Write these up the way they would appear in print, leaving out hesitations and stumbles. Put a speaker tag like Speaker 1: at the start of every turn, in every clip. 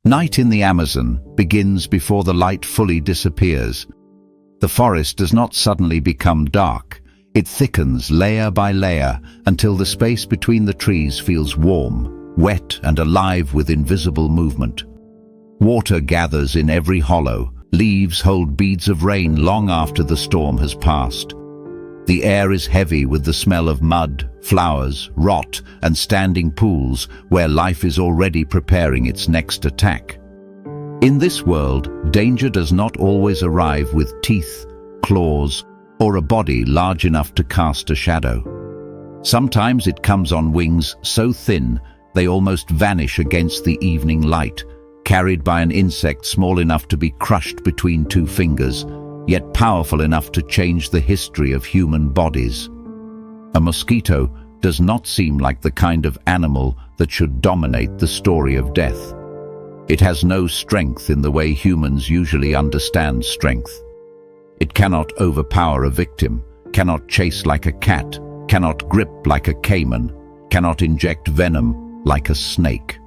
Speaker 1: Night in the Amazon begins before the light fully disappears. The forest does not suddenly become dark. It thickens layer by layer until the space between the trees feels warm, wet and alive with invisible movement. Water gathers in every hollow. Leaves hold beads of rain long after the storm has passed. The air is heavy with the smell of mud, flowers, rot, and standing pools where life is already preparing its next attack. In this world, danger does not always arrive with teeth, claws, or a body large enough to cast a shadow. Sometimes it comes on wings so thin they almost vanish against the evening light, carried by an insect small enough to be crushed between two fingers, yet powerful enough to change the history of human bodies. A mosquito does not seem like the kind of animal that should dominate the story of death. It has no strength in the way humans usually understand strength. It cannot overpower a victim, cannot chase like a cat, cannot grip like a caiman, cannot inject venom like a snake.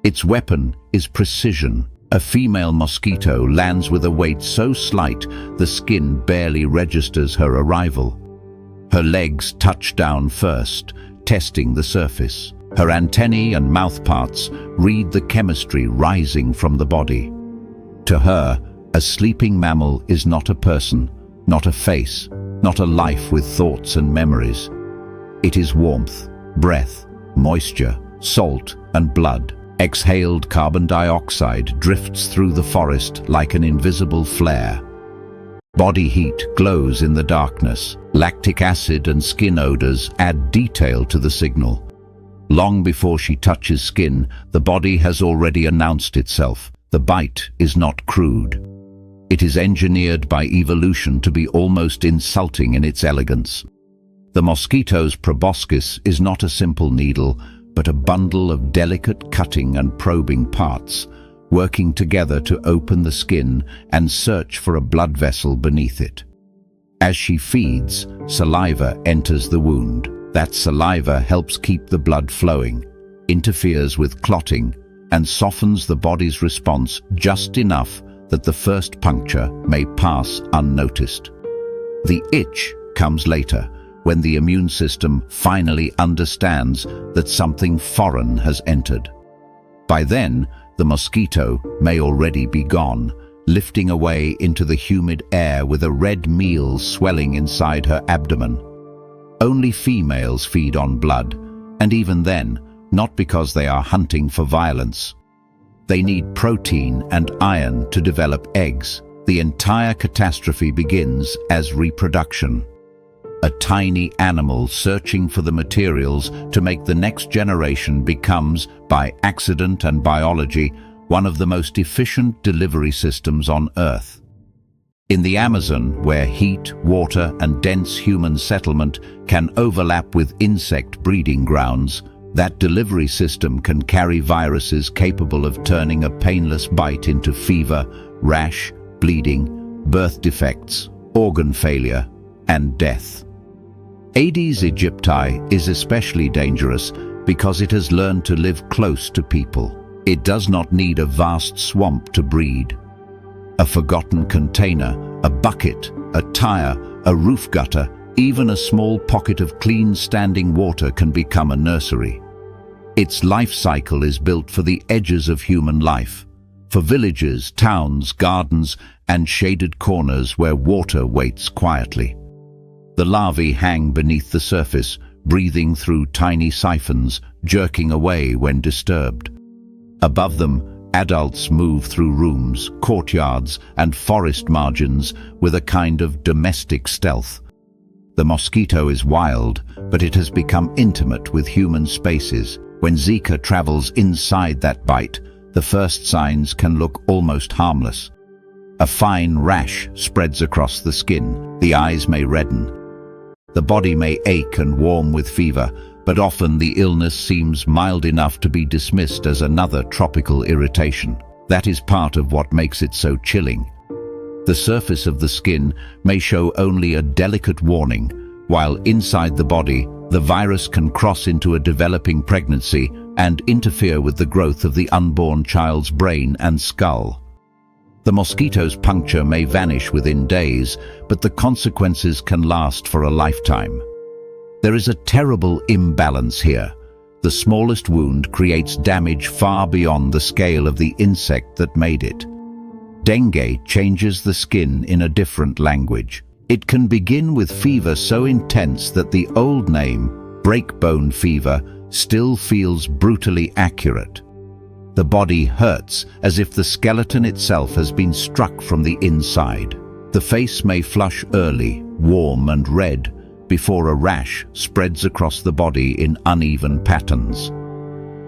Speaker 1: Its weapon is precision. A female mosquito lands with a weight so slight the skin barely registers her arrival. Her legs touch down first, testing the surface. Her antennae and mouthparts read the chemistry rising from the body. To her, a sleeping mammal is not a person, not a face, not a life with thoughts and memories. It is warmth, breath, moisture, salt and blood. Exhaled carbon dioxide drifts through the forest like an invisible flare. Body heat glows in the darkness. Lactic acid and skin odors add detail to the signal. Long before she touches skin, the body has already announced itself. The bite is not crude. It is engineered by evolution to be almost insulting in its elegance. The mosquito's proboscis is not a simple needle, but a bundle of delicate cutting and probing parts, working together to open the skin and search for a blood vessel beneath it. As she feeds, saliva enters the wound. That saliva helps keep the blood flowing, interferes with clotting, and softens the body's response just enough that the first puncture may pass unnoticed. The itch comes later, when the immune system finally understands that something foreign has entered. By then, the mosquito may already be gone, lifting away into the humid air with a red meal swelling inside her abdomen. Only females feed on blood, and even then, not because they are hunting for violence. They need protein and iron to develop eggs. The entire catastrophe begins as reproduction. A tiny animal searching for the materials to make the next generation becomes, by accident and biology, one of the most efficient delivery systems on Earth. In the Amazon, where heat, water, and dense human settlement can overlap with insect breeding grounds, that delivery system can carry viruses capable of turning a painless bite into fever, rash, bleeding, birth defects, organ failure, and death. Aedes aegypti is especially dangerous because it has learned to live close to people. It does not need a vast swamp to breed. A forgotten container, a bucket, a tire, a roof gutter, even a small pocket of clean standing water can become a nursery. Its life cycle is built for the edges of human life, for villages, towns, gardens, and shaded corners where water waits quietly. The larvae hang beneath the surface, breathing through tiny siphons, jerking away when disturbed. Above them, adults move through rooms, courtyards, and forest margins with a kind of domestic stealth. The mosquito is wild, but it has become intimate with human spaces. When Zika travels inside that bite, the first signs can look almost harmless. A fine rash spreads across the skin. The eyes may redden. The body may ache and warm with fever, but often the illness seems mild enough to be dismissed as another tropical irritation. That is part of what makes it so chilling. The surface of the skin may show only a delicate warning, while inside the body, The virus can cross into a developing pregnancy and interfere with the growth of the unborn child's brain and skull. The mosquito's puncture may vanish within days, but the consequences can last for a lifetime. There is a terrible imbalance here. The smallest wound creates damage far beyond the scale of the insect that made it. Dengue changes the skin in a different language. It can begin with fever so intense that the old name, breakbone fever, still feels brutally accurate. The body hurts as if the skeleton itself has been struck from the inside. The face may flush early, warm and red, before a rash spreads across the body in uneven patterns.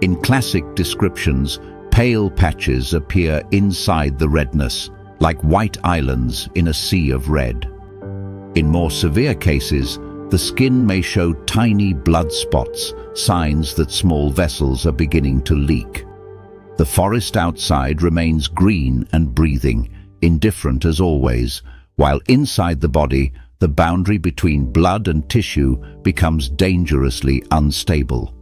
Speaker 1: In classic descriptions, pale patches appear inside the redness, like white islands in a sea of red. In more severe cases, the skin may show tiny blood spots, signs that small vessels are beginning to leak. The forest outside remains green and breathing, indifferent as always, while inside the body, the boundary between blood and tissue becomes dangerously unstable.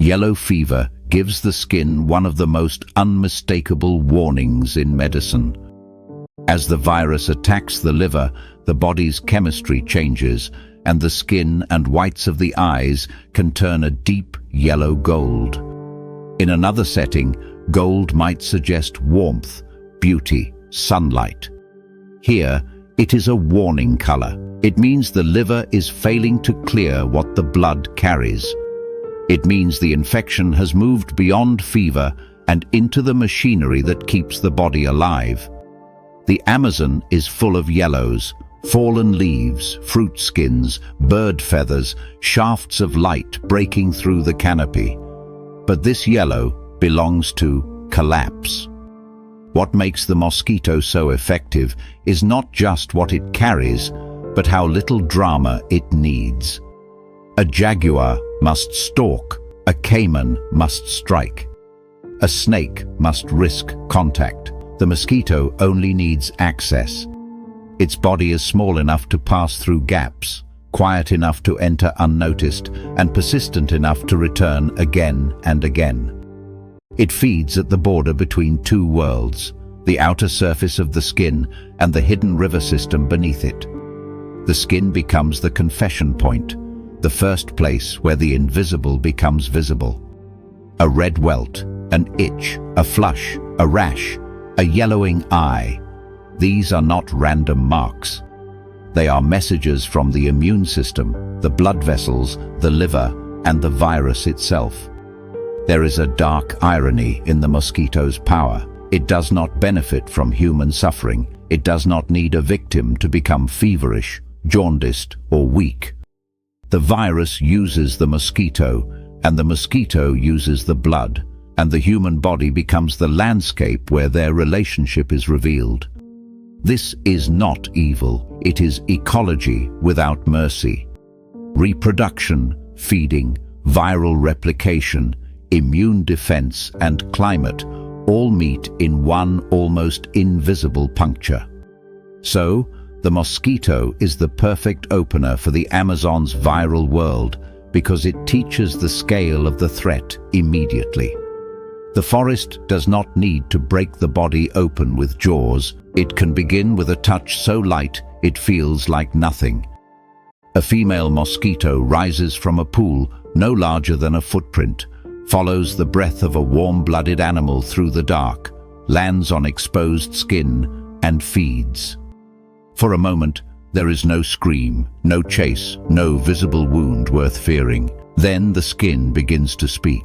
Speaker 1: Yellow fever gives the skin one of the most unmistakable warnings in medicine. As the virus attacks the liver, the body's chemistry changes, and the skin and whites of the eyes can turn a deep yellow gold. In another setting, gold might suggest warmth, beauty, sunlight. Here, it is a warning color. It means the liver is failing to clear what the blood carries. It means the infection has moved beyond fever and into the machinery that keeps the body alive. The Amazon is full of yellows, fallen leaves, fruit skins, bird feathers, shafts of light breaking through the canopy. But this yellow belongs to collapse. What makes the mosquito so effective is not just what it carries, but how little drama it needs. A jaguar must stalk, a caiman must strike. A snake must risk contact. The mosquito only needs access. Its body is small enough to pass through gaps, quiet enough to enter unnoticed, and persistent enough to return again and again. It feeds at the border between two worlds, the outer surface of the skin and the hidden river system beneath it. The skin becomes the confession point, the first place where the invisible becomes visible. A red welt, an itch, a flush, a rash, a yellowing eye. These are not random marks. They are messages from the immune system, the blood vessels, the liver, and the virus itself. There is a dark irony in the mosquito's power. It does not benefit from human suffering. It does not need a victim to become feverish, jaundiced, or weak. The virus uses the mosquito, and the mosquito uses the blood, and the human body becomes the landscape where their relationship is revealed. This is not evil. It is ecology without mercy. Reproduction, feeding, viral replication, immune defense, and climate all meet in one almost invisible puncture. So, the mosquito is the perfect opener for the Amazon's viral world because it teaches the scale of the threat immediately. The forest does not need to break the body open with jaws. It can begin with a touch so light it feels like nothing. A female mosquito rises from a pool no larger than a footprint, follows the breath of a warm-blooded animal through the dark, lands on exposed skin, and feeds. For a moment, there is no scream, no chase, no visible wound worth fearing. Then the skin begins to speak.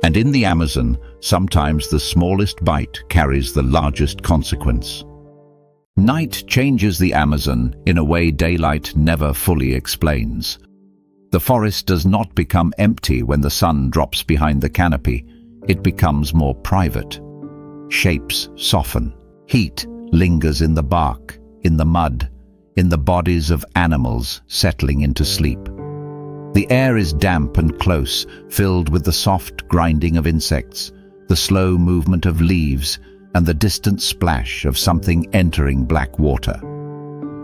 Speaker 1: And in the Amazon, sometimes the smallest bite carries the largest consequence. Night changes the Amazon in a way daylight never fully explains. The forest does not become empty when the sun drops behind the canopy. It becomes more private. Shapes soften. Heat lingers in the bark, in the mud, in the bodies of animals settling into sleep. The air is damp and close, filled with the soft grinding of insects, the slow movement of leaves, and the distant splash of something entering black water.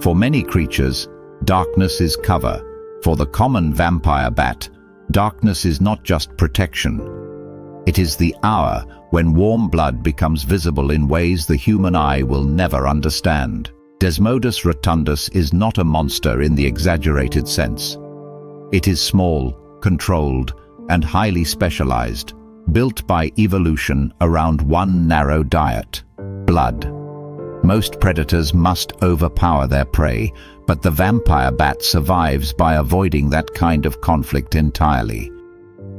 Speaker 1: For many creatures, darkness is cover. For the common vampire bat, darkness is not just protection. It is the hour when warm blood becomes visible in ways the human eye will never understand. Desmodus rotundus is not a monster in the exaggerated sense. It is small, controlled, and highly specialized, built by evolution around one narrow diet: blood. Most predators must overpower their prey, but the vampire bat survives by avoiding that kind of conflict entirely.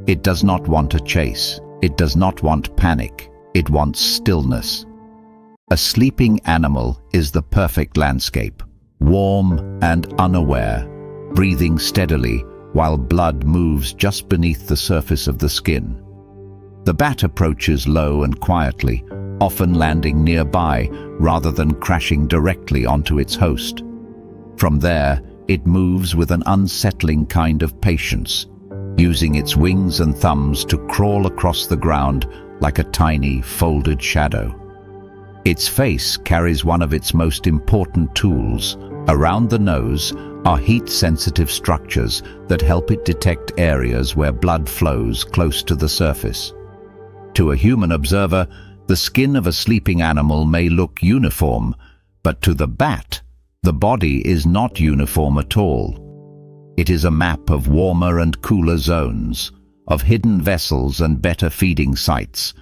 Speaker 1: It does not want a chase. It does not want panic. It wants stillness. A sleeping animal is the perfect landscape, warm and unaware, breathing steadily while blood moves just beneath the surface of the skin. The bat approaches low and quietly, often landing nearby rather than crashing directly onto its host. From there, it moves with an unsettling kind of patience, using its wings and thumbs to crawl across the ground like a tiny, folded shadow. Its face carries one of its most important tools. Around the nose are heat-sensitive structures that help it detect areas where blood flows close to the surface. To a human observer, the skin of a sleeping animal may look uniform, but to the bat, the body is not uniform at all. It is a map of warmer and cooler zones, of hidden vessels and better feeding sites.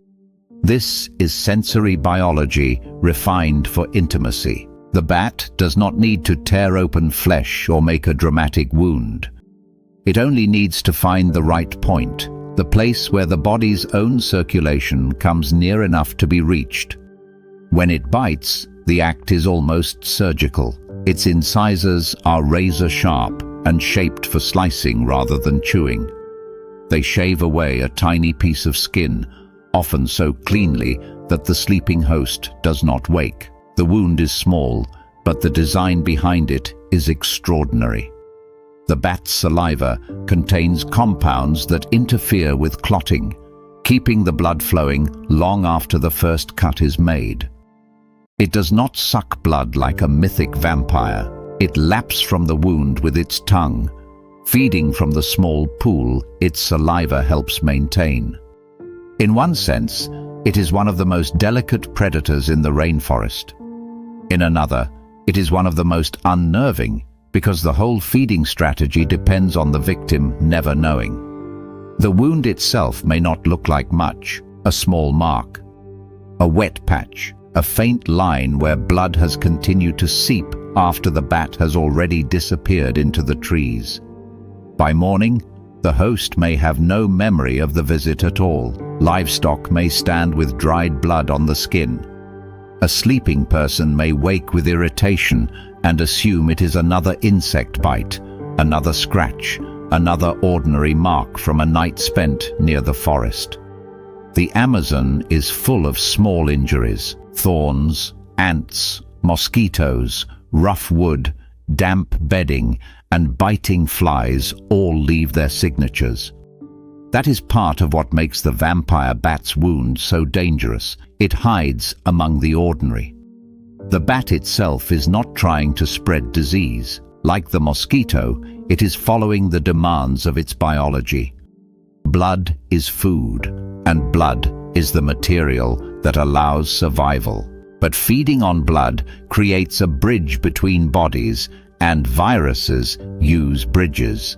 Speaker 1: This is sensory biology refined for intimacy. The bat does not need to tear open flesh or make a dramatic wound. It only needs to find the right point, the place where the body's own circulation comes near enough to be reached. When it bites, the act is almost surgical. Its incisors are razor-sharp and shaped for slicing rather than chewing. They shave away a tiny piece of skin, often so cleanly that the sleeping host does not wake. The wound is small, but the design behind it is extraordinary. The bat's saliva contains compounds that interfere with clotting, keeping the blood flowing long after the first cut is made. It does not suck blood like a mythic vampire. It laps from the wound with its tongue, feeding from the small pool its saliva helps maintain. In one sense, it is one of the most delicate predators in the rainforest. In another, it is one of the most unnerving, because the whole feeding strategy depends on the victim never knowing. The wound itself may not look like much: a small mark, a wet patch, a faint line where blood has continued to seep after the bat has already disappeared into the trees. By morning, the host may have no memory of the visit at all. Livestock may stand with dried blood on the skin. A sleeping person may wake with irritation and assume it is another insect bite, another scratch, another ordinary mark from a night spent near the forest. The Amazon is full of small injuries: thorns, ants, mosquitoes, rough wood, damp bedding, and biting flies all leave their signatures. That is part of what makes the vampire bat's wound so dangerous. It hides among the ordinary. The bat itself is not trying to spread disease. Like the mosquito, it is following the demands of its biology. Blood is food, and blood is the material that allows survival. But feeding on blood creates a bridge between bodies, and viruses use bridges.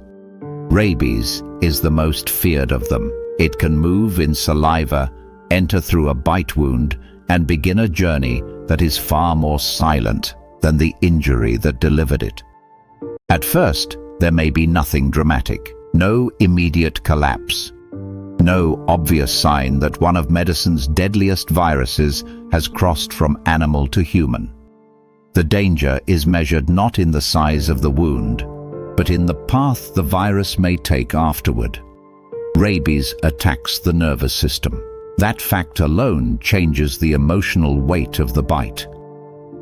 Speaker 1: Rabies is the most feared of them. It can move in saliva, enter through a bite wound, and begin a journey that is far more silent than the injury that delivered it. At first, there may be nothing dramatic, no immediate collapse, no obvious sign that one of medicine's deadliest viruses has crossed from animal to human. The danger is measured not in the size of the wound, but in the path the virus may take afterward. Rabies attacks the nervous system. That fact alone changes the emotional weight of the bite.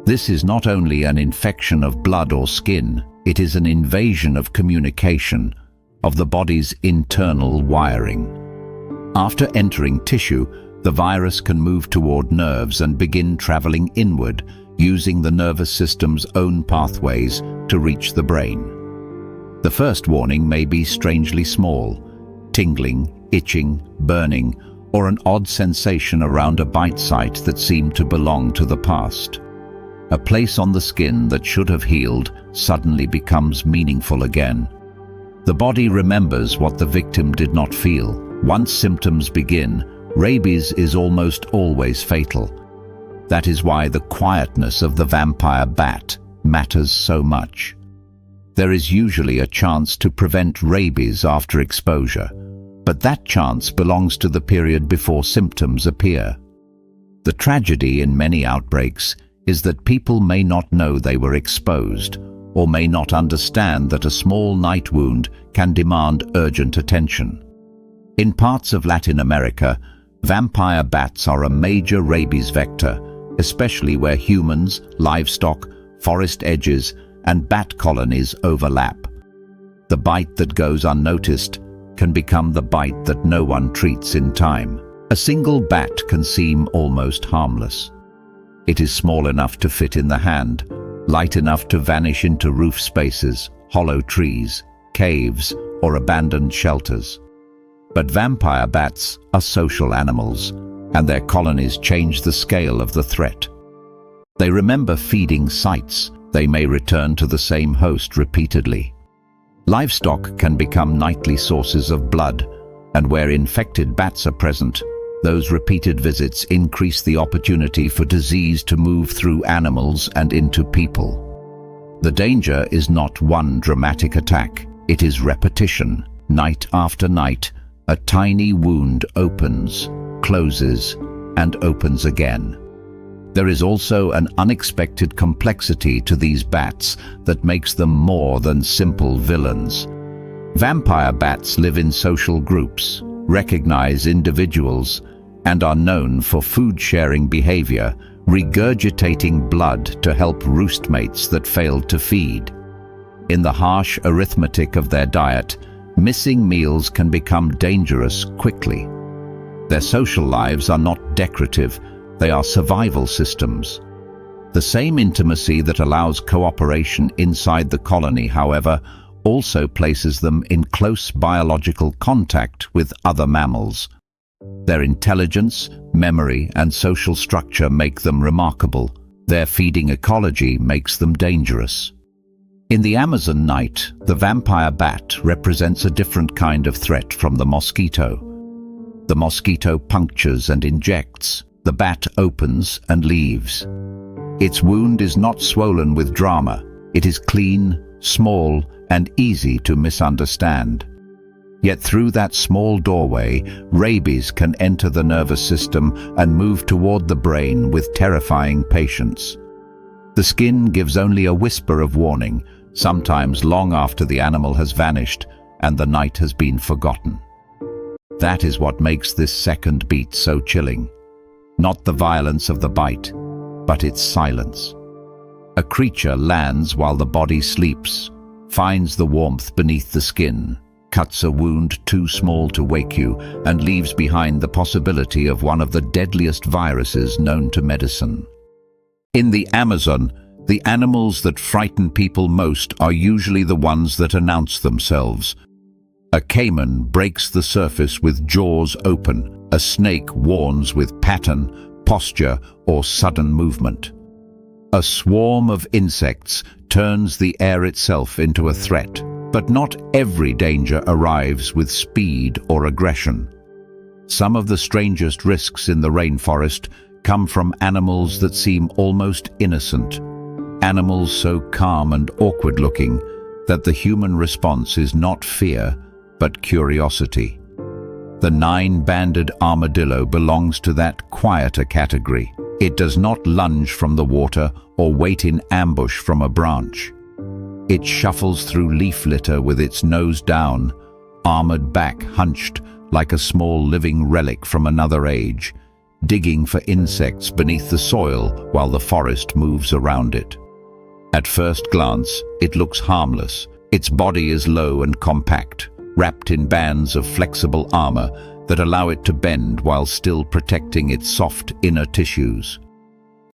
Speaker 1: This is not only an infection of blood or skin, it is an invasion of communication, of the body's internal wiring. After entering tissue, the virus can move toward nerves and begin traveling inward, using the nervous system's own pathways to reach the brain. The first warning may be strangely small: tingling, itching, burning, or an odd sensation around a bite site that seemed to belong to the past. A place on the skin that should have healed suddenly becomes meaningful again. The body remembers what the victim did not feel. Once symptoms begin, rabies is almost always fatal. That is why the quietness of the vampire bat matters so much. There is usually a chance to prevent rabies after exposure, but that chance belongs to the period before symptoms appear. The tragedy in many outbreaks is that people may not know they were exposed, or may not understand that a small night wound can demand urgent attention. In parts of Latin America, vampire bats are a major rabies vector, especially where humans, livestock, forest edges, and bat colonies overlap. The bite that goes unnoticed can become the bite that no one treats in time. A single bat can seem almost harmless. It is small enough to fit in the hand, light enough to vanish into roof spaces, hollow trees, caves, or abandoned shelters. But vampire bats are social animals, and their colonies change the scale of the threat. They remember feeding sites. They may return to the same host repeatedly. Livestock can become nightly sources of blood, and where infected bats are present, those repeated visits increase the opportunity for disease to move through animals and into people. The danger is not one dramatic attack. It is repetition. Night after night, a tiny wound opens, closes, and opens again. There is also an unexpected complexity to these bats that makes them more than simple villains. Vampire bats live in social groups, recognize individuals, and are known for food-sharing behavior, regurgitating blood to help roostmates that failed to feed. In the harsh arithmetic of their diet, missing meals can become dangerous quickly. Their social lives are not decorative, they are survival systems. The same intimacy that allows cooperation inside the colony, however, also places them in close biological contact with other mammals. Their intelligence, memory, and social structure make them remarkable. Their feeding ecology makes them dangerous. In the Amazon night, the vampire bat represents a different kind of threat from the mosquito. The mosquito punctures and injects. The bat opens and leaves. Its wound is not swollen with drama. It is clean, small, and easy to misunderstand. Yet through that small doorway, rabies can enter the nervous system and move toward the brain with terrifying patience. The skin gives only a whisper of warning, sometimes long after the animal has vanished and the night has been forgotten. That is what makes this second beat so chilling. Not the violence of the bite, but its silence. A creature lands while the body sleeps, finds the warmth beneath the skin, cuts a wound too small to wake you, and leaves behind the possibility of one of the deadliest viruses known to medicine. In the Amazon, the animals that frighten people most are usually the ones that announce themselves. A caiman breaks the surface with jaws open. A snake warns with pattern, posture, or sudden movement. A swarm of insects turns the air itself into a threat, but not every danger arrives with speed or aggression. Some of the strangest risks in the rainforest come from animals that seem almost innocent, animals so calm and awkward-looking that the human response is not fear, but curiosity. The 9-banded armadillo belongs to that quieter category. It does not lunge from the water or wait in ambush from a branch. It shuffles through leaf litter with its nose down, armored back hunched like a small living relic from another age, digging for insects beneath the soil while the forest moves around it. At first glance, it looks harmless. Its body is low and compact, wrapped in bands of flexible armor that allow it to bend while still protecting its soft inner tissues.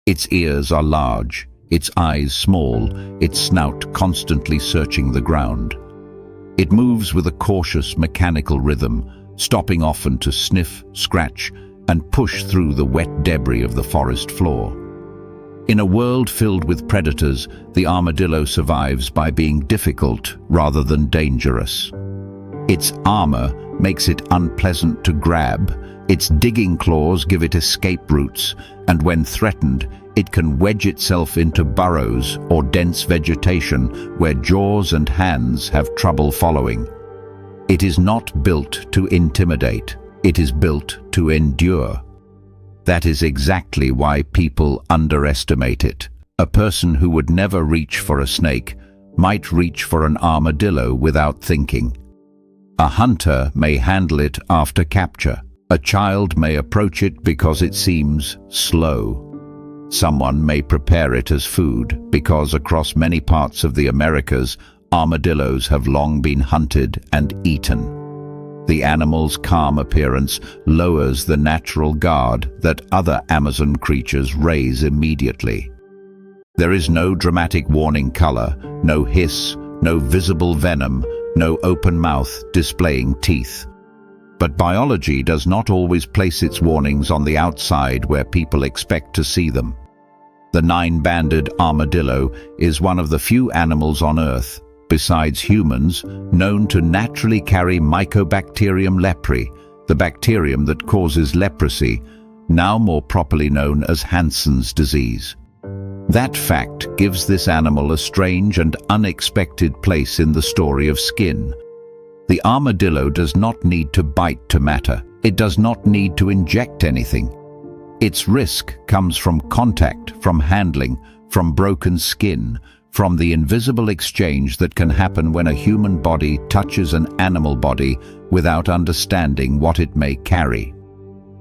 Speaker 1: Its ears are large, its eyes small, its snout constantly searching the ground. It moves with a cautious mechanical rhythm, stopping often to sniff, scratch, and push through the wet debris of the forest floor. In a world filled with predators, the armadillo survives by being difficult rather than dangerous. Its armor makes it unpleasant to grab, its digging claws give it escape routes, and when threatened, it can wedge itself into burrows or dense vegetation where jaws and hands have trouble following. It is not built to intimidate, it is built to endure. That is exactly why people underestimate it. A person who would never reach for a snake might reach for an armadillo without thinking. A hunter may handle it after capture. A child may approach it because it seems slow. Someone may prepare it as food because across many parts of the Americas, armadillos have long been hunted and eaten. The animal's calm appearance lowers the natural guard that other Amazon creatures raise immediately. There is no dramatic warning color, no hiss, no visible venom, no open mouth displaying teeth. But biology does not always place its warnings on the outside where people expect to see them. The nine-banded armadillo is one of the few animals on Earth, besides humans, known to naturally carry Mycobacterium leprae, the bacterium that causes leprosy, now more properly known as Hansen's disease. That fact gives this animal a strange and unexpected place in the story of skin. The armadillo does not need to bite to matter. It does not need to inject anything. Its risk comes from contact, from handling, from broken skin, from the invisible exchange that can happen when a human body touches an animal body without understanding what it may carry.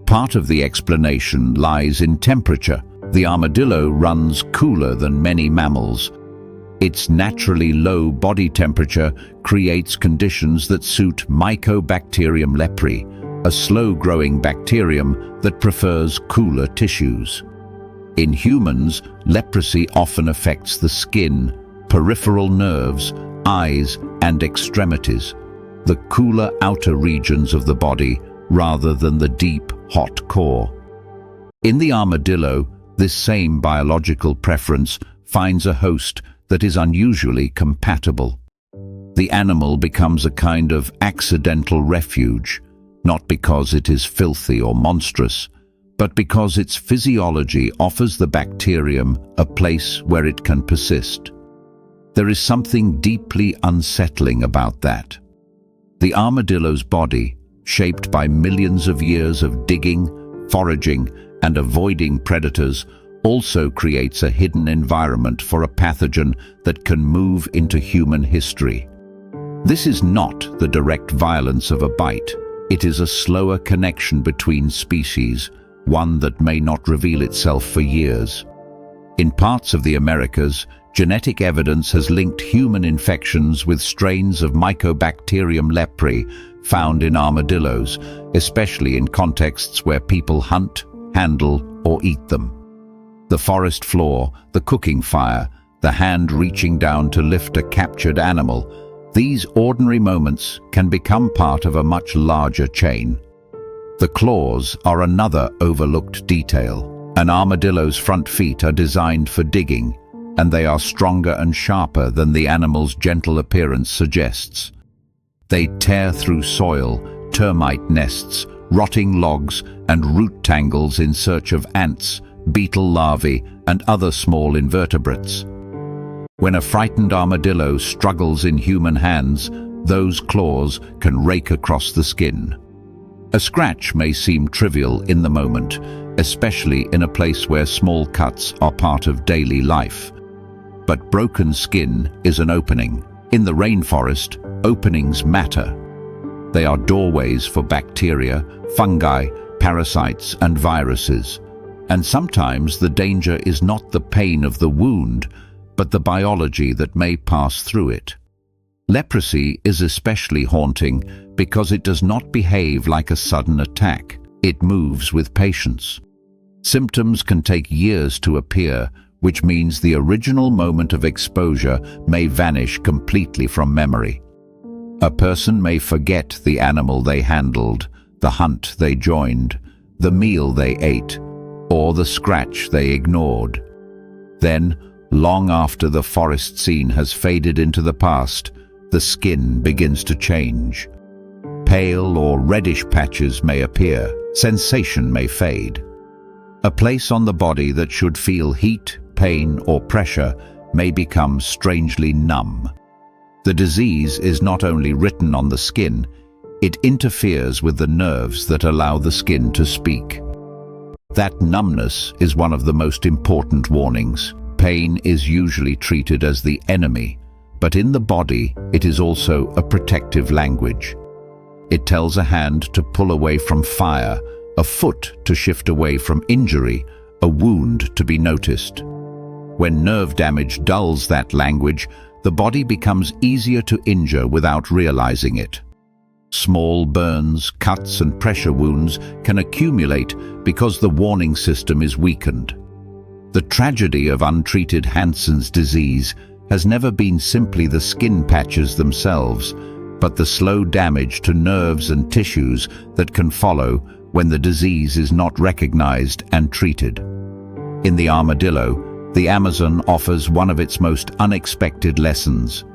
Speaker 1: Part of the explanation lies in temperature. The armadillo runs cooler than many mammals. Its naturally low body temperature creates conditions that suit Mycobacterium leprae, a slow-growing bacterium that prefers cooler tissues. In humans, leprosy often affects the skin, peripheral nerves, eyes, and extremities, the cooler outer regions of the body rather than the deep, hot core. In the armadillo, this same biological preference finds a host that is unusually compatible. The animal becomes a kind of accidental refuge, not because it is filthy or monstrous, but because its physiology offers the bacterium a place where it can persist. There is something deeply unsettling about that. The armadillo's body, shaped by millions of years of digging, foraging, and avoiding predators, also creates a hidden environment for a pathogen that can move into human history. This is not the direct violence of a bite. It is a slower connection between species, one that may not reveal itself for years. In parts of the Americas, genetic evidence has linked human infections with strains of Mycobacterium leprae found in armadillos, especially in contexts where people hunt, handle, or eat them. The forest floor, the cooking fire, the hand reaching down to lift a captured animal, these ordinary moments can become part of a much larger chain. The claws are another overlooked detail. An armadillo's front feet are designed for digging, and they are stronger and sharper than the animal's gentle appearance suggests. They tear through soil, termite nests, rotting logs, and root tangles in search of ants, beetle larvae, and other small invertebrates. When a frightened armadillo struggles in human hands, those claws can rake across the skin. A scratch may seem trivial in the moment, especially in a place where small cuts are part of daily life. But broken skin is an opening. In the rainforest, openings matter. They are doorways for bacteria, fungi, parasites, and viruses. And sometimes the danger is not the pain of the wound, but the biology that may pass through it. Leprosy is especially haunting because it does not behave like a sudden attack. It moves with patience. Symptoms can take years to appear, which means the original moment of exposure may vanish completely from memory. A person may forget the animal they handled, the hunt they joined, the meal they ate, or the scratch they ignored. Then, long after the forest scene has faded into the past, the skin begins to change. Pale or reddish patches may appear, sensation may fade. A place on the body that should feel heat, pain, or pressure may become strangely numb. The disease is not only written on the skin, it interferes with the nerves that allow the skin to speak. That numbness is one of the most important warnings. Pain is usually treated as the enemy, but in the body it is also a protective language. It tells a hand to pull away from fire, a foot to shift away from injury, a wound to be noticed. When nerve damage dulls that language, the body becomes easier to injure without realizing it. Small burns, cuts, and pressure wounds can accumulate because the warning system is weakened. The tragedy of untreated Hansen's disease has never been simply the skin patches themselves, but the slow damage to nerves and tissues that can follow when the disease is not recognized and treated. In the armadillo, the Amazon offers one of its most unexpected lessons.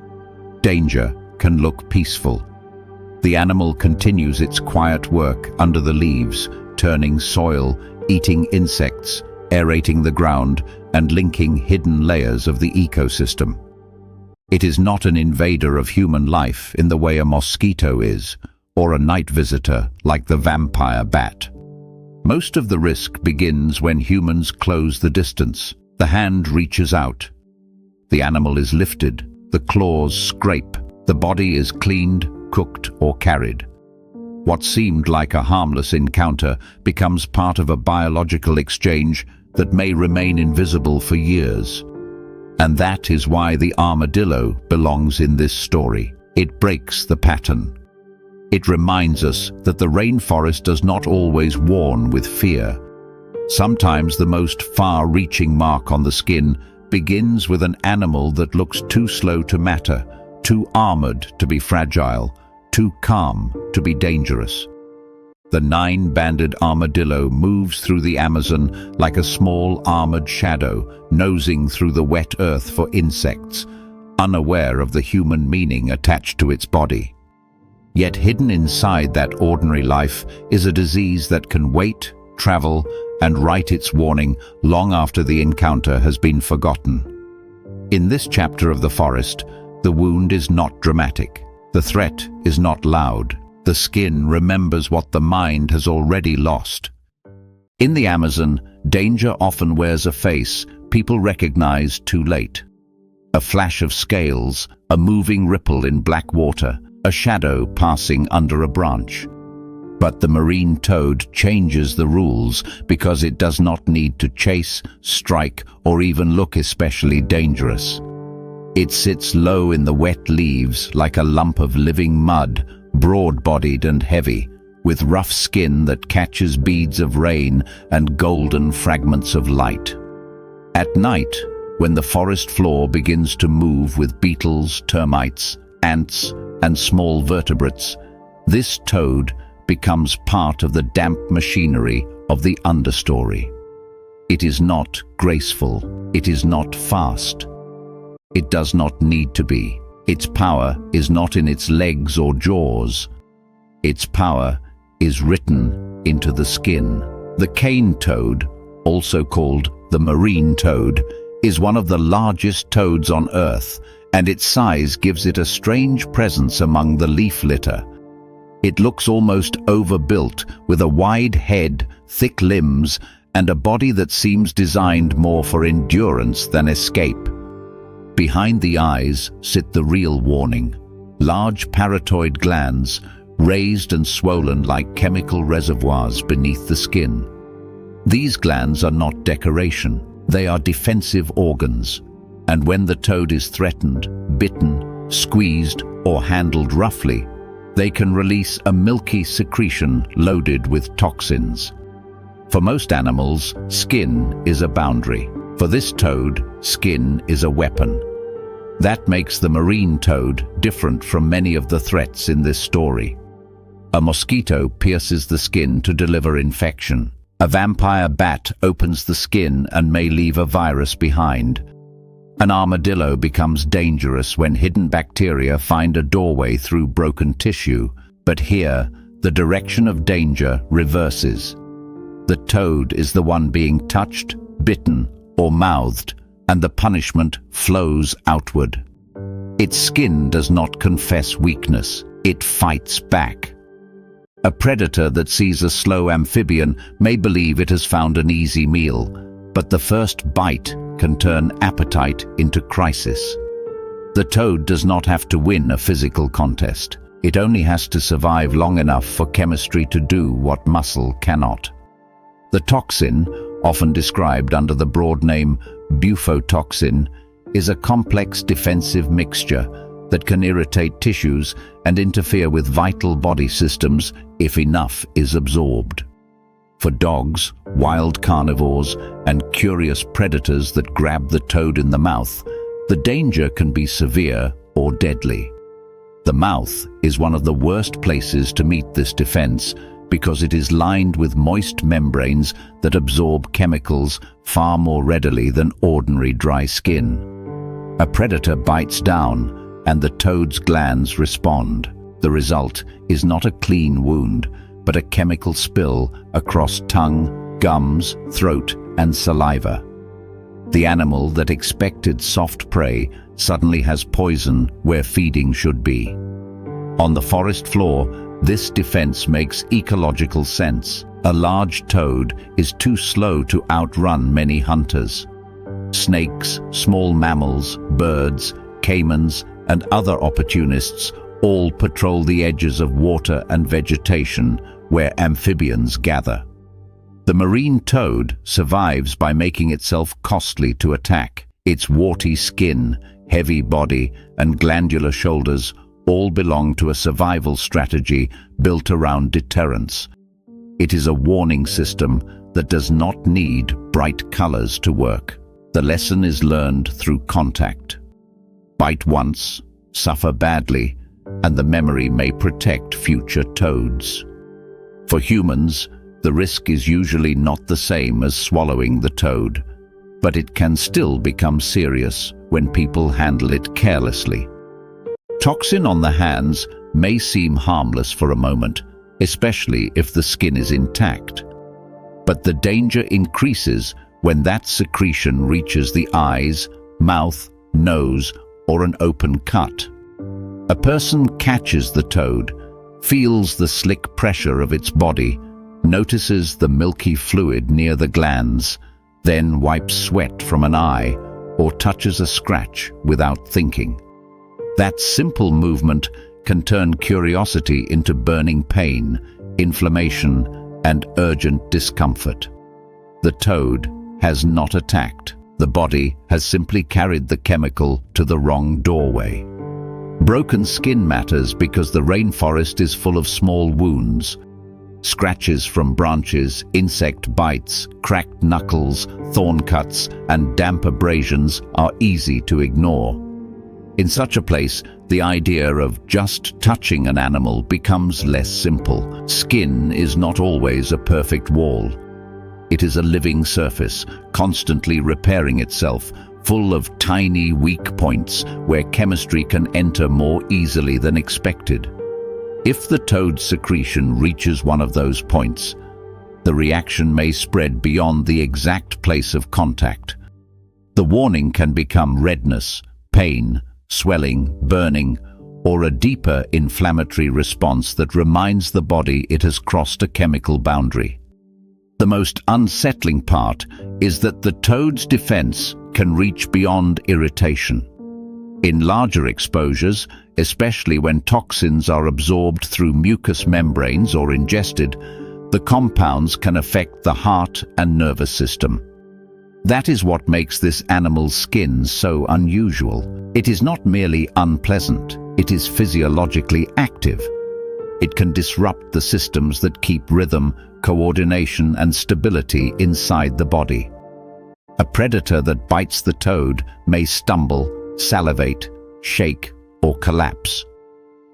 Speaker 1: Danger can look peaceful. The animal continues its quiet work under the leaves, turning soil, eating insects, aerating the ground, and linking hidden layers of the ecosystem. It is not an invader of human life in the way a mosquito is, or a night visitor like the vampire bat. Most of the risk begins when humans close the distance. The hand reaches out. The animal is lifted, the claws scrape, the body is cleaned, cooked, or carried. What seemed like a harmless encounter becomes part of a biological exchange that may remain invisible for years. And that is why the armadillo belongs in this story. It breaks the pattern. It reminds us that the rainforest does not always warn with fear. Sometimes the most far-reaching mark on the skin begins with an animal that looks too slow to matter, too armored to be fragile, too calm to be dangerous. The 9-banded armadillo moves through the Amazon like a small armored shadow, nosing through the wet earth for insects, unaware of the human meaning attached to its body. Yet hidden inside that ordinary life is a disease that can wait, travel, and write its warning long after the encounter has been forgotten. In this chapter of the forest, the wound is not dramatic. The threat is not loud. The skin remembers what the mind has already lost. In the Amazon, danger often wears a face people recognize too late. A flash of scales, a moving ripple in black water, a shadow passing under a branch. But the marine toad changes the rules because it does not need to chase, strike, or even look especially dangerous. It sits low in the wet leaves like a lump of living mud, broad-bodied and heavy, with rough skin that catches beads of rain and golden fragments of light. At night, when the forest floor begins to move with beetles, termites, ants, and small vertebrates, this toad becomes part of the damp machinery of the understory. It is not graceful. It is not fast. It does not need to be. Its power is not in its legs or jaws. Its power is written into the skin. The cane toad, also called the marine toad, is one of the largest toads on Earth, and its size gives it a strange presence among the leaf litter. It looks almost overbuilt, with a wide head, thick limbs, and a body that seems designed more for endurance than escape. Behind the eyes sit the real warning. Large parotoid glands, raised and swollen like chemical reservoirs beneath the skin. These glands are not decoration, they are defensive organs. And when the toad is threatened, bitten, squeezed, or handled roughly, they can release a milky secretion loaded with toxins. For most animals, skin is a boundary. For this toad, skin is a weapon. That makes the marine toad different from many of the threats in this story. A mosquito pierces the skin to deliver infection. A vampire bat opens the skin and may leave a virus behind. An armadillo becomes dangerous when hidden bacteria find a doorway through broken tissue, but here, the direction of danger reverses. The toad is the one being touched, bitten, or mouthed, and the punishment flows outward. Its skin does not confess weakness, it fights back. A predator that sees a slow amphibian may believe it has found an easy meal, but the first bite can turn appetite into crisis. The toad does not have to win a physical contest. It only has to survive long enough for chemistry to do what muscle cannot. The toxin, often described under the broad name bufotoxin, is a complex defensive mixture that can irritate tissues and interfere with vital body systems if enough is absorbed. For dogs, wild carnivores, and curious predators that grab the toad in the mouth, the danger can be severe or deadly. The mouth is one of the worst places to meet this defense because it is lined with moist membranes that absorb chemicals far more readily than ordinary dry skin. A predator bites down, and the toad's glands respond. The result is not a clean wound, but a chemical spill across tongue, gums, throat, and saliva. The animal that expected soft prey suddenly has poison where feeding should be. On the forest floor, this defense makes ecological sense. A large toad is too slow to outrun many hunters. Snakes, small mammals, birds, caimans, and other opportunists all patrol the edges of water and vegetation where amphibians gather. The marine toad survives by making itself costly to attack. Its warty skin, heavy body, and glandular shoulders all belong to a survival strategy built around deterrence. It is a warning system that does not need bright colors to work. The lesson is learned through contact. Bite once, suffer badly, and the memory may protect future toads. For humans, the risk is usually not the same as swallowing the toad, but it can still become serious when people handle it carelessly. Toxin on the hands may seem harmless for a moment, especially if the skin is intact. But the danger increases when that secretion reaches the eyes, mouth, nose, or an open cut. A person catches the toad, feels the slick pressure of its body, notices the milky fluid near the glands, then wipes sweat from an eye or touches a scratch without thinking. That simple movement can turn curiosity into burning pain, inflammation, and urgent discomfort. The toad has not attacked. The body has simply carried the chemical to the wrong doorway. Broken skin matters because the rainforest is full of small wounds. Scratches from branches, insect bites, cracked knuckles, thorn cuts, and damp abrasions are easy to ignore. In such a place, the idea of just touching an animal becomes less simple. Skin is not always a perfect wall. It is a living surface, constantly repairing itself, full of tiny weak points where chemistry can enter more easily than expected. If the toad's secretion reaches one of those points, the reaction may spread beyond the exact place of contact. The warning can become redness, pain, swelling, burning, or a deeper inflammatory response that reminds the body it has crossed a chemical boundary. The most unsettling part is that the toad's defense can reach beyond irritation. In larger exposures, especially when toxins are absorbed through mucous membranes or ingested, the compounds can affect the heart and nervous system. That is what makes this animal's skin so unusual. It is not merely unpleasant, it is physiologically active. It can disrupt the systems that keep rhythm, coordination, and stability inside the body. A predator that bites the toad may stumble, salivate, shake, or collapse.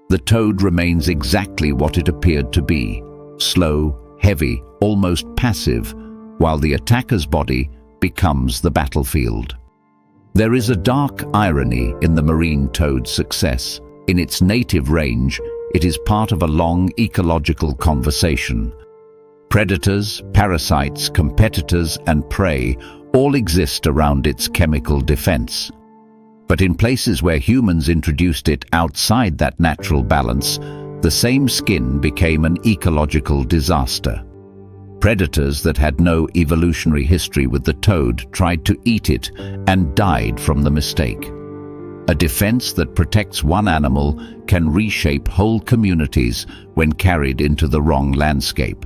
Speaker 1: The toad remains exactly what it appeared to be, slow, heavy, almost passive, while the attacker's body becomes the battlefield. There is a dark irony in the marine toad's success. In its native range, it is part of a long ecological conversation. Predators, parasites, competitors, and prey all exist around its chemical defense. But in places where humans introduced it outside that natural balance, the same skin became an ecological disaster. Predators that had no evolutionary history with the toad tried to eat it and died from the mistake. A defense that protects one animal can reshape whole communities when carried into the wrong landscape.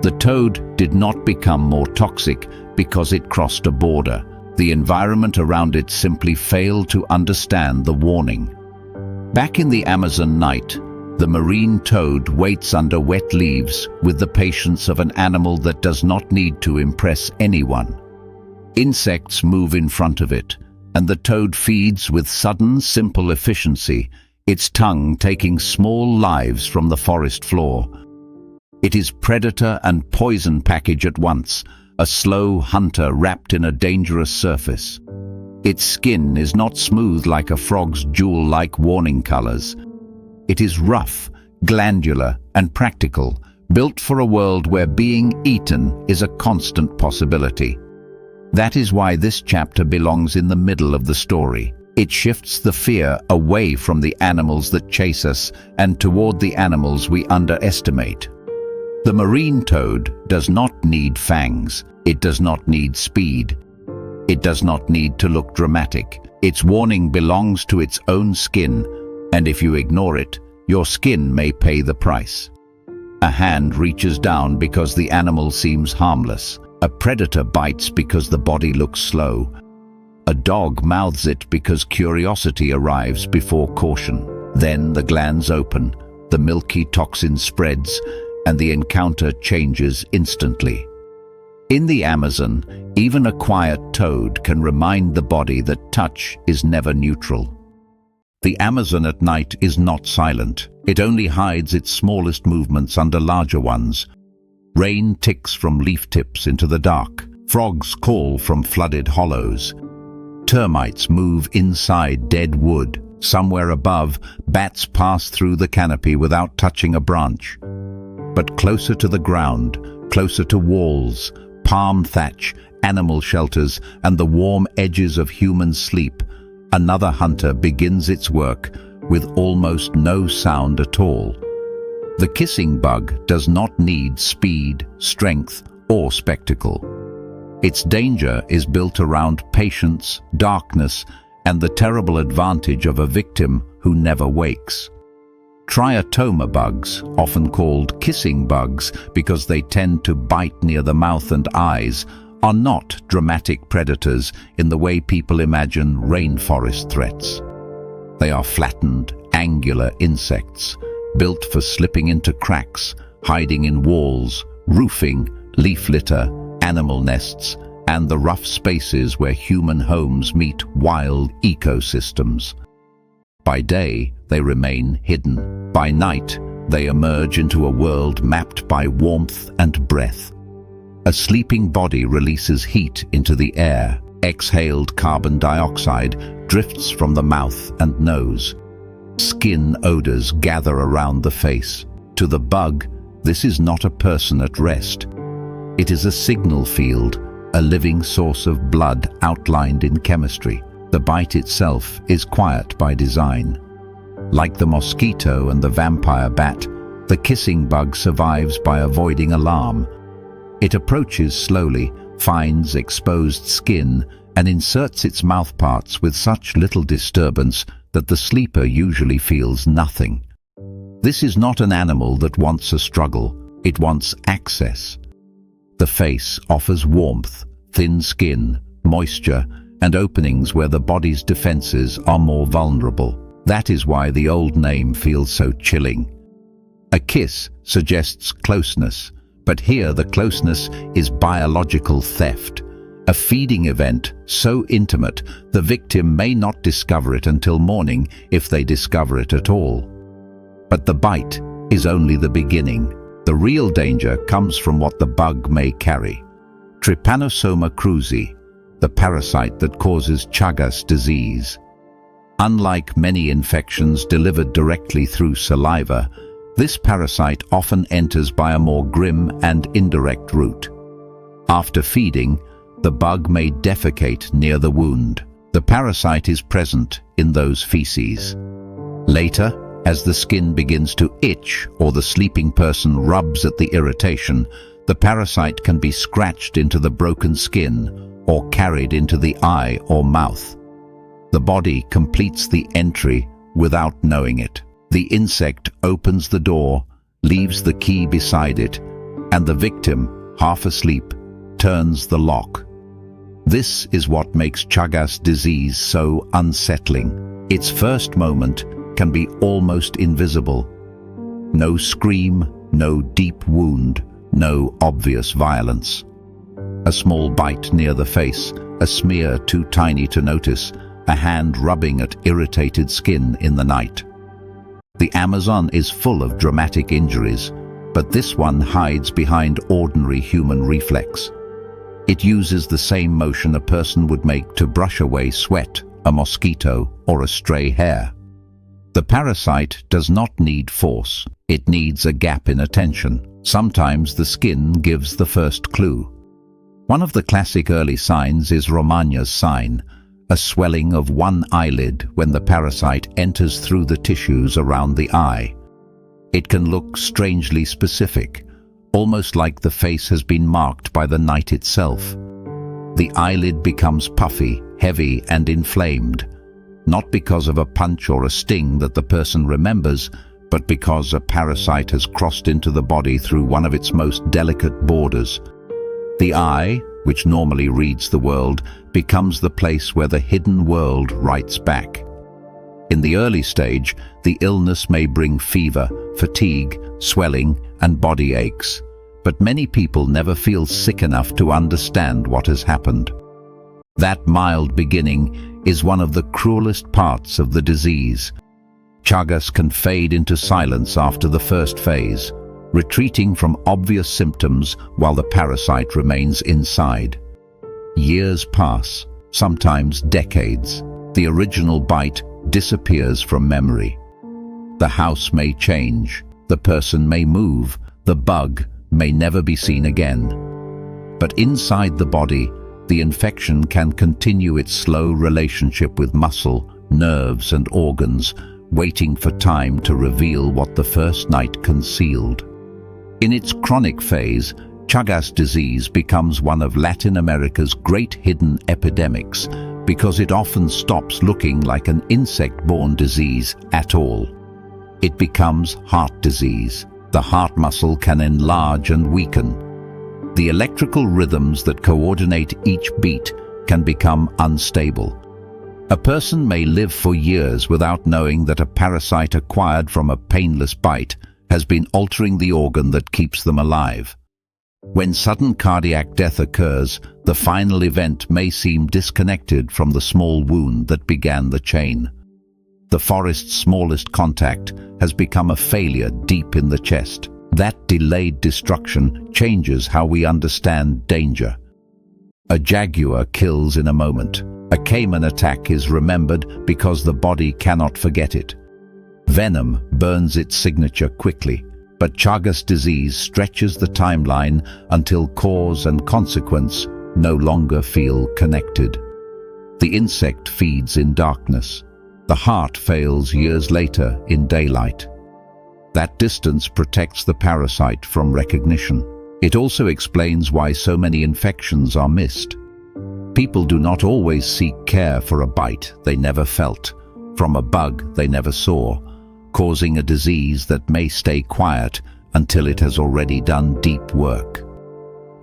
Speaker 1: The toad did not become more toxic because it crossed a border. The environment around it simply failed to understand the warning. Back in the Amazon night, the marine toad waits under wet leaves with the patience of an animal that does not need to impress anyone. Insects move in front of it, and the toad feeds with sudden, simple efficiency, its tongue taking small lives from the forest floor. It is predator and poison package at once, a slow hunter wrapped in a dangerous surface. Its skin is not smooth like a frog's jewel-like warning colors. It is rough, glandular, and practical, built for a world where being eaten is a constant possibility. That is why this chapter belongs in the middle of the story. It shifts the fear away from the animals that chase us and toward the animals we underestimate. The marine toad does not need fangs. It does not need speed. It does not need to look dramatic. Its warning belongs to its own skin, and if you ignore it, your skin may pay the price. A hand reaches down because the animal seems harmless. A predator bites because the body looks slow. A dog mouths it because curiosity arrives before caution. Then the glands open, the milky toxin spreads, and the encounter changes instantly. In the Amazon, even a quiet toad can remind the body that touch is never neutral. The Amazon at night is not silent. It only hides its smallest movements under larger ones. Rain ticks from leaf tips into the dark. Frogs call from flooded hollows. Termites move inside dead wood. Somewhere above, bats pass through the canopy without touching a branch. But closer to the ground, closer to walls, palm thatch, animal shelters, and the warm edges of human sleep, another hunter begins its work with almost no sound at all. The kissing bug does not need speed, strength, or spectacle. Its danger is built around patience, darkness, and the terrible advantage of a victim who never wakes. Triatoma bugs, often called kissing bugs because they tend to bite near the mouth and eyes, are not dramatic predators in the way people imagine rainforest threats. They are flattened, angular insects, built for slipping into cracks, hiding in walls, roofing, leaf litter, animal nests, and the rough spaces where human homes meet wild ecosystems. By day, they remain hidden. By night, they emerge into a world mapped by warmth and breath. A sleeping body releases heat into the air. Exhaled carbon dioxide drifts from the mouth and nose. Skin odors gather around the face. To the bug, this is not a person at rest. It is a signal field, a living source of blood outlined in chemistry. The bite itself is quiet by design. Like the mosquito and the vampire bat, the kissing bug survives by avoiding alarm. It approaches slowly, finds exposed skin, and inserts its mouthparts with such little disturbance that the sleeper usually feels nothing. This is not an animal that wants a struggle, it wants access. The face offers warmth, thin skin, moisture, and openings where the body's defenses are more vulnerable. That is why the old name feels so chilling. A kiss suggests closeness, but here the closeness is biological theft. A feeding event so intimate, the victim may not discover it until morning, if they discover it at all. But the bite is only the beginning. The real danger comes from what the bug may carry. Trypanosoma cruzi, the parasite that causes Chagas disease. Unlike many infections delivered directly through saliva, this parasite often enters by a more grim and indirect route. After feeding, the bug may defecate near the wound. The parasite is present in those feces. Later, as the skin begins to itch or the sleeping person rubs at the irritation, the parasite can be scratched into the broken skin or carried into the eye or mouth. The body completes the entry without knowing it. The insect opens the door, leaves the key beside it, and the victim, half asleep, turns the lock. This is what makes Chagas disease so unsettling. Its first moment can be almost invisible. No scream, no deep wound, no obvious violence. A small bite near the face, a smear too tiny to notice, a hand rubbing at irritated skin in the night. The Amazon is full of dramatic injuries, but this one hides behind ordinary human reflex. It uses the same motion a person would make to brush away sweat, a mosquito, or a stray hair. The parasite does not need force. It needs a gap in attention. Sometimes the skin gives the first clue. One of the classic early signs is Romagn's sign, a swelling of one eyelid when the parasite enters through the tissues around the eye. It can look strangely specific, almost like the face has been marked by the night itself. The eyelid becomes puffy, heavy, and inflamed, not because of a punch or a sting that the person remembers, but because a parasite has crossed into the body through one of its most delicate borders. The eye, which normally reads the world, becomes the place where the hidden world writes back. In the early stage, the illness may bring fever, fatigue, swelling, and body aches, but many people never feel sick enough to understand what has happened. That mild beginning is one of the cruelest parts of the disease. Chagas can fade into silence after the first phase, retreating from obvious symptoms while the parasite remains inside. Years pass, sometimes decades. The original bite disappears from memory. The house may change, the person may move, the bug may never be seen again. But inside the body, the infection can continue its slow relationship with muscle, nerves, and organs, waiting for time to reveal what the first night concealed. In its chronic phase, Chagas disease becomes one of Latin America's great hidden epidemics because it often stops looking like an insect-borne disease at all. It becomes heart disease. The heart muscle can enlarge and weaken. The electrical rhythms that coordinate each beat can become unstable. A person may live for years without knowing that a parasite acquired from a painless bite has been altering the organ that keeps them alive. When sudden cardiac death occurs, the final event may seem disconnected from the small wound that began the chain. The forest's smallest contact has become a failure deep in the chest. That delayed destruction changes how we understand danger. A jaguar kills in a moment. A Caiman attack is remembered because the body cannot forget it. Venom burns its signature quickly, but Chagas disease stretches the timeline until cause and consequence no longer feel connected. The insect feeds in darkness. The heart fails years later in daylight. That distance protects the parasite from recognition. It also explains why so many infections are missed. People do not always seek care for a bite they never felt, from a bug they never saw, causing a disease that may stay quiet until it has already done deep work.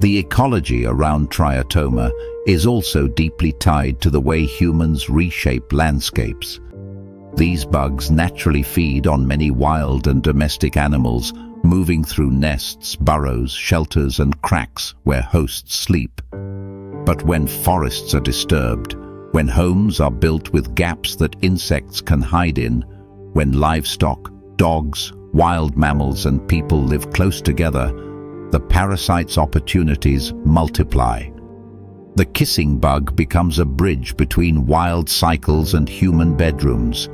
Speaker 1: The ecology around Tryatoma is also deeply tied to the way humans reshape landscapes. These bugs naturally feed on many wild and domestic animals, moving through nests, burrows, shelters, and cracks where hosts sleep. But when forests are disturbed, when homes are built with gaps that insects can hide in, when livestock, dogs, wild mammals and people live close together, the parasite's opportunities multiply. The kissing bug becomes a bridge between wild cycles and human bedrooms.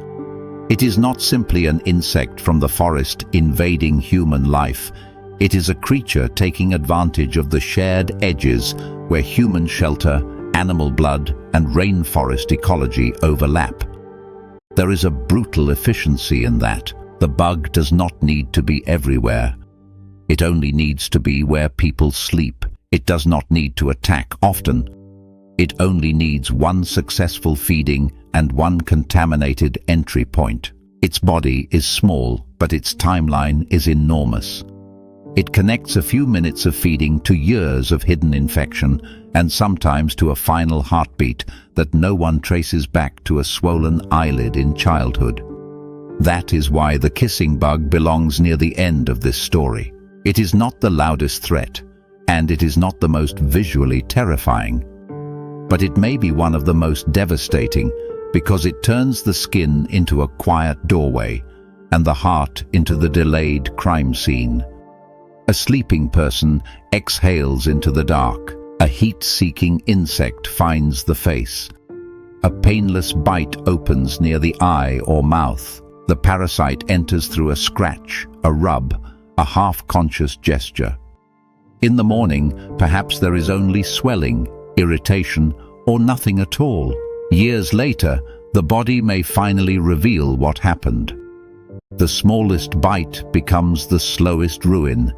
Speaker 1: It is not simply an insect from the forest invading human life. It is a creature taking advantage of the shared edges where human shelter, animal blood, and rainforest ecology overlap. There is a brutal efficiency in that. The bug does not need to be everywhere. It only needs to be where people sleep. It does not need to attack often. It only needs one successful feeding and one contaminated entry point. Its body is small, but its timeline is enormous. It connects a few minutes of feeding to years of hidden infection, and sometimes to a final heartbeat that no one traces back to a swollen eyelid in childhood. That is why the kissing bug belongs near the end of this story. It is not the loudest threat, and it is not the most visually terrifying. But it may be one of the most devastating because it turns the skin into a quiet doorway and the heart into the delayed crime scene. A sleeping person exhales into the dark. A heat-seeking insect finds the face. A painless bite opens near the eye or mouth. The parasite enters through a scratch, a rub, a half-conscious gesture. In the morning, perhaps there is only swelling, irritation, or nothing at all. Years later, the body may finally reveal what happened. The smallest bite becomes the slowest ruin,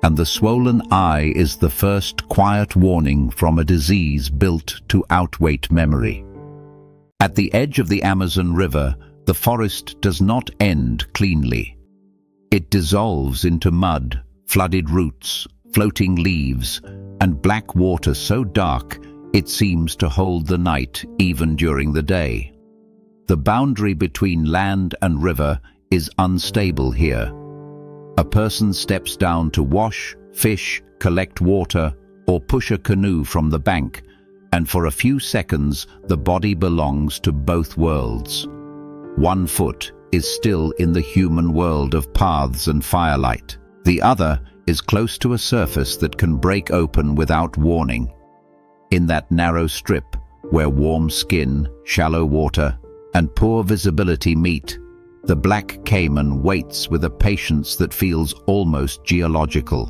Speaker 1: and the swollen eye is the first quiet warning from a disease built to outwait memory. At the edge of the Amazon River, the forest does not end cleanly. It dissolves into mud, flooded roots, floating leaves, and black water so dark it seems to hold the night even during the day. The boundary between land and river is unstable here. A person steps down to wash, fish, collect water, or push a canoe from the bank, and for a few seconds the body belongs to both worlds. One foot is still in the human world of paths and firelight. The other is close to a surface that can break open without warning. In that narrow strip, where warm skin, shallow water, and poor visibility meet, the black caiman waits with a patience that feels almost geological.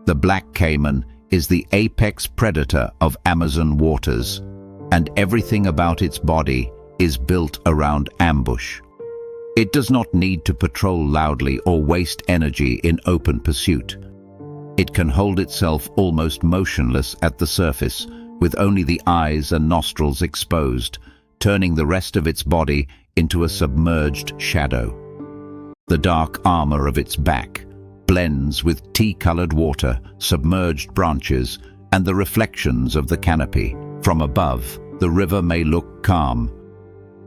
Speaker 1: The black caiman is the apex predator of Amazon waters, and everything about its body is built around ambush. It does not need to patrol loudly or waste energy in open pursuit. It can hold itself almost motionless at the surface, with only the eyes and nostrils exposed, turning the rest of its body into a submerged shadow. The dark armor of its back blends with tea-colored water, submerged branches, and the reflections of the canopy. From above, the river may look calm.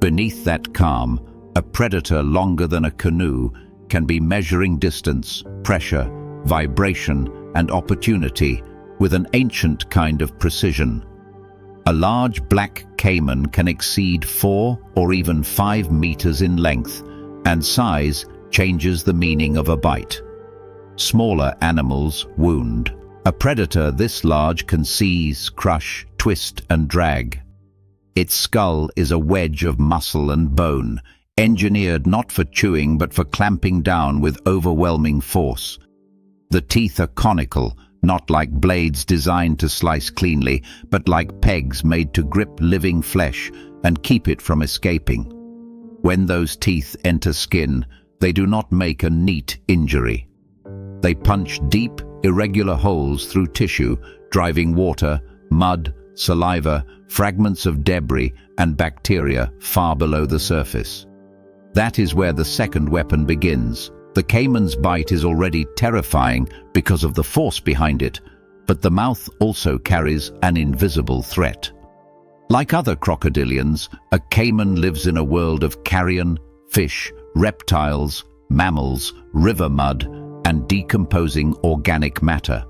Speaker 1: Beneath that calm, a predator longer than a canoe can be measuring distance, pressure, vibration, and opportunity with an ancient kind of precision. A large black caiman can exceed 4 or even 5 meters in length, and size changes the meaning of a bite. Smaller animals wound. A predator this large can seize, crush, twist, and drag. Its skull is a wedge of muscle and bone, engineered not for chewing but for clamping down with overwhelming force. The teeth are conical, not like blades designed to slice cleanly, but like pegs made to grip living flesh and keep it from escaping. When those teeth enter skin, they do not make a neat injury. They punch deep, irregular holes through tissue, driving water, mud, saliva, fragments of debris, and bacteria far below the surface. That is where the second weapon begins. The caiman's bite is already terrifying because of the force behind it, but the mouth also carries an invisible threat. Like other crocodilians, a caiman lives in a world of carrion, fish, reptiles, mammals, river mud, and decomposing organic matter.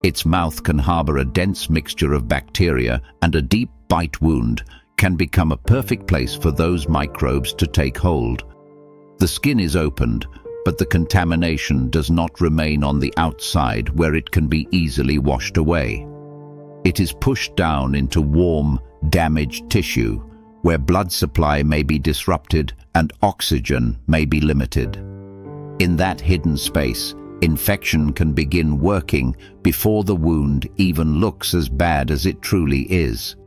Speaker 1: Its mouth can harbor a dense mixture of bacteria, and a deep bite wound can become a perfect place for those microbes to take hold. The skin is opened, but the contamination does not remain on the outside where it can be easily washed away. It is pushed down into warm, damaged tissue, where blood supply may be disrupted and oxygen may be limited. In that hidden space, infection can begin working before the wound even looks as bad as it truly is.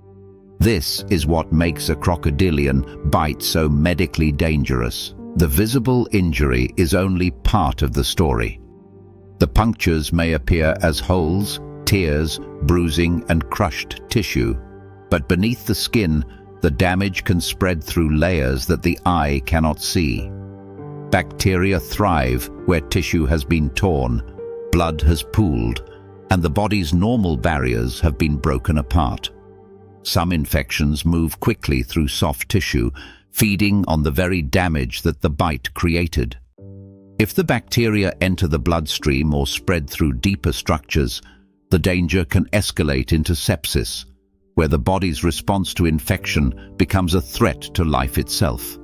Speaker 1: This is what makes a crocodilian bite so medically dangerous. The visible injury is only part of the story. The punctures may appear as holes, tears, bruising, and crushed tissue, but beneath the skin, the damage can spread through layers that the eye cannot see. Bacteria thrive where tissue has been torn, blood has pooled, and the body's normal barriers have been broken apart. Some infections move quickly through soft tissue, feeding on the very damage that the bite created. If the bacteria enter the bloodstream or spread through deeper structures, the danger can escalate into sepsis, where the body's response to infection becomes a threat to life itself.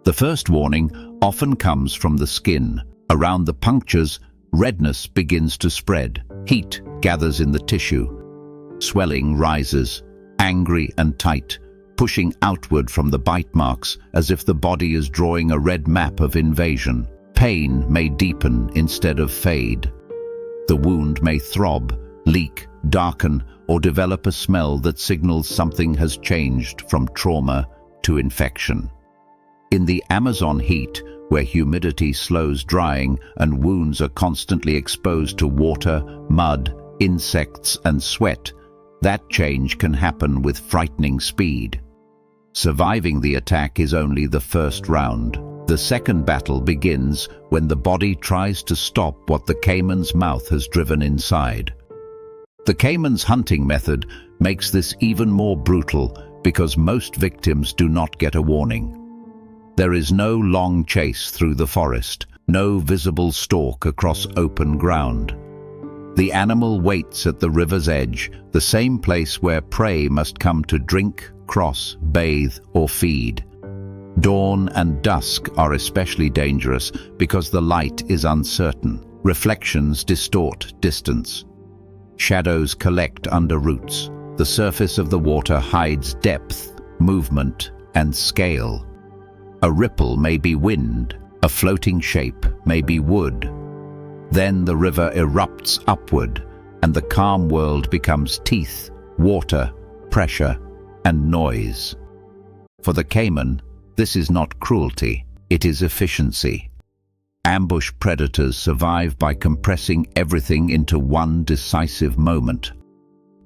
Speaker 1: The first warning often comes from the skin. Around the punctures, redness begins to spread. Heat gathers in the tissue. Swelling rises, angry and tight, pushing outward from the bite marks as if the body is drawing a red map of invasion. Pain may deepen instead of fade. The wound may throb, leak, darken, or develop a smell that signals something has changed from trauma to infection. In the Amazon heat, where humidity slows drying and wounds are constantly exposed to water, mud, insects, and sweat, that change can happen with frightening speed. Surviving the attack is only the first round. The second battle begins when the body tries to stop what the caiman's mouth has driven inside. The caiman's hunting method makes this even more brutal because most victims do not get a warning. There is no long chase through the forest, no visible stalk across open ground. The animal waits at the river's edge, the same place where prey must come to drink, cross, bathe, or feed. Dawn and dusk are especially dangerous because the light is uncertain. Reflections distort distance. Shadows collect under roots. The surface of the water hides depth, movement, and scale. A ripple may be wind, a floating shape may be wood. Then the river erupts upward, and the calm world becomes teeth, water, pressure, and noise. For the caiman, this is not cruelty, it is efficiency. Ambush predators survive by compressing everything into one decisive moment.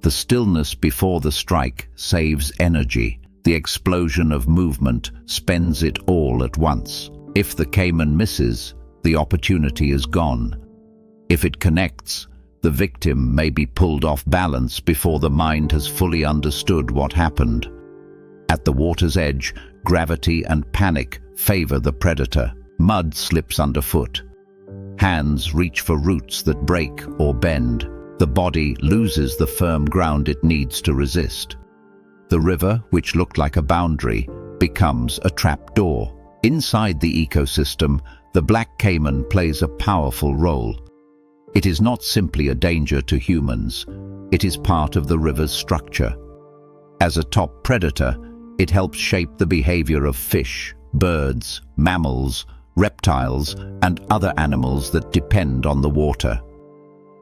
Speaker 1: The stillness before the strike saves energy. The explosion of movement spends it all at once. If the caiman misses, the opportunity is gone. If it connects, the victim may be pulled off balance before the mind has fully understood what happened. At the water's edge, gravity and panic favor the predator. Mud slips underfoot. Hands reach for roots that break or bend. The body loses the firm ground it needs to resist. The river, which looked like a boundary, becomes a trapdoor. Inside the ecosystem, the black caiman plays a powerful role. It is not simply a danger to humans, it is part of the river's structure. As a top predator, it helps shape the behavior of fish, birds, mammals, reptiles, and other animals that depend on the water.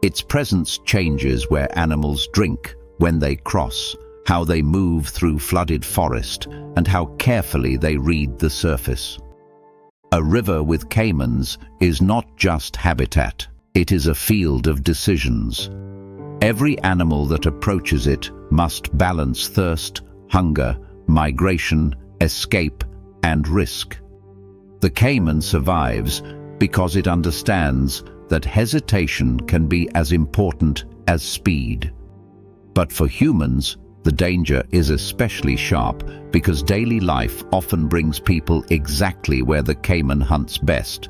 Speaker 1: Its presence changes where animals drink, when they cross, how they move through flooded forest, and how carefully they read the surface. A river with caimans is not just habitat, it is a field of decisions. Every animal that approaches it must balance thirst, hunger, migration, escape, and risk. The caiman survives because it understands that hesitation can be as important as speed. But for humans, the danger is especially sharp because daily life often brings people exactly where the caiman hunts best.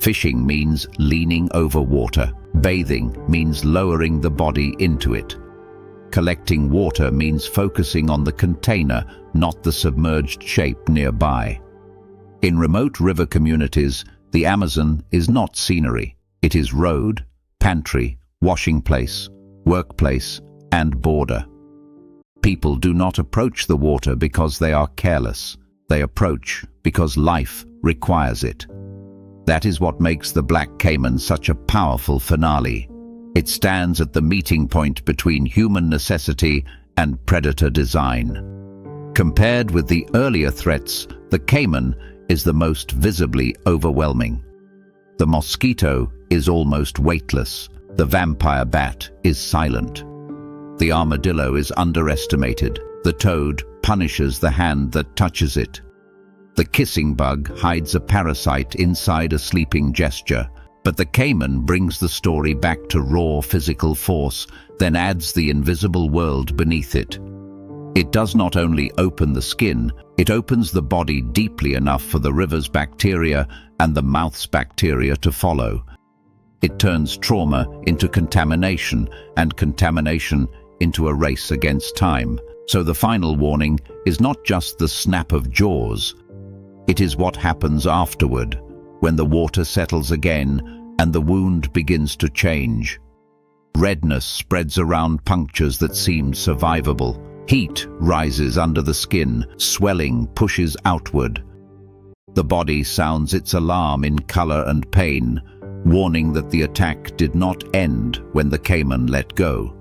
Speaker 1: Fishing means leaning over water. Bathing means lowering the body into it. Collecting water means focusing on the container, not the submerged shape nearby. In remote river communities, the Amazon is not scenery. It is road, pantry, washing place, workplace, and border. People do not approach the water because they are careless. They approach because life requires it. That is what makes the Black Caiman such a powerful finale. It stands at the meeting point between human necessity and predator design. Compared with the earlier threats, the Caiman is the most visibly overwhelming. The mosquito is almost weightless. The vampire bat is silent. The armadillo is underestimated. The toad punishes the hand that touches it. The kissing bug hides a parasite inside a sleeping gesture. But the Caiman brings the story back to raw physical force, then adds the invisible world beneath it. It does not only open the skin, it opens the body deeply enough for the river's bacteria and the mouth's bacteria to follow. It turns trauma into contamination, and contamination into a race against time. So the final warning is not just the snap of jaws. It is what happens afterward, when the water settles again and the wound begins to change. Redness spreads around punctures that seemed survivable. Heat rises under the skin, swelling pushes outward. The body sounds its alarm in color and pain, warning that the attack did not end when the Caiman let go.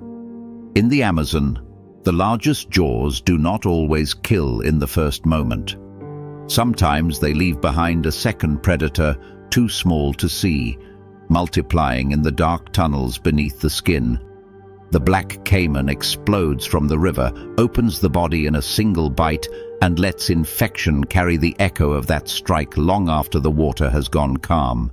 Speaker 1: In the Amazon, the largest jaws do not always kill in the first moment. Sometimes they leave behind a second predator too small to see, multiplying in the dark tunnels beneath the skin. The Black Caiman explodes from the river, opens the body in a single bite, and lets infection carry the echo of that strike long after the water has gone calm.